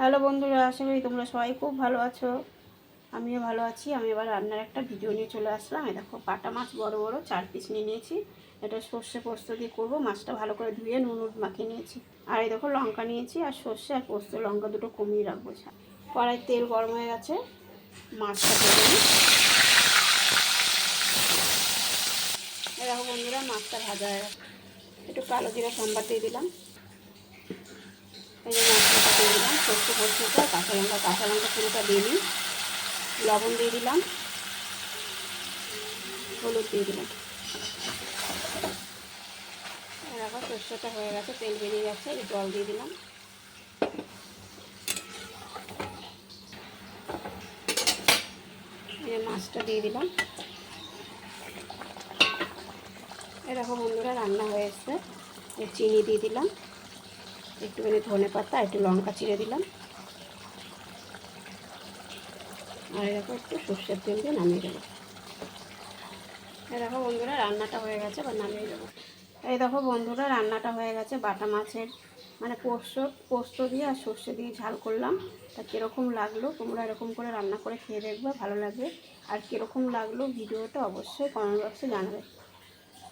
Hello বন্ধুরা, আশা করি তোমরা সবাই খুব ভালো আছো। আমিও ভালো আছি। আমি এবার রান্নার একটা ভিডিও নিয়ে চলে আসলাম। এই দেখো, পাটা মাছ বড় বড় 4 পিস নিয়ে নিয়েছি। এটা সর্ষে পোস্ত দিয়ে করবো। মাছটা ভালো করে ধুয়ে নুন মাখিয়ে নিয়েছি। আর এই দেখো, লঙ্কা নিয়েছি আর সর্ষে আর পোস্ত লঙ্কা দুটো কমিয়ে রাখবো। কড়াই তেল গরম হয়ে গেছে, মাছটা ভেজে নিই। এই দেখো বন্ধুরা, মাছটা ভাজা হয়ে গেছে। একটু কালো জিরা সম্বাদ দিয়ে দিলাম। এই যে মশলাটা দিয়ে দিলাম, সর্ষে পোস্তটা, কাঁচা লঙ্কা পুরোটা দিয়ে নিই। লবণ দিয়ে দিলাম, হলুদ দিয়ে দিলাম। এরকম সর্ষেটা হয়ে গেছে, তেল বেরিয়ে গেছে, জল দিয়ে দিলাম। এই মাছটা দিয়ে দিলাম। এরকম বন্ধুরা রান্না হয়ে এসছে। চিনি দিয়ে দিলাম, একটুখানি ধনে পাতা, একটু লঙ্কা চিড়ে দিলাম, আর এরকম একটু সর্ষের তেল দিয়ে নামিয়ে দেবো। এই দেখো বন্ধুরা, রান্নাটা হয়ে গেছে, বা নামিয়ে দেবো। এই দেখো বন্ধুরা, রান্নাটা হয়ে গেছে। বাটা মাছের মানে পোস্ত দিয়ে আর সর্ষে দিয়ে ঝাল করলাম। তা কীরকম লাগলো তোমরা এরকম করে রান্না করে খেয়ে দেখবে, ভালো লাগবে। আর কীরকম লাগলো ভিডিওটা অবশ্যই কমেন্ট বক্সে জানাবে।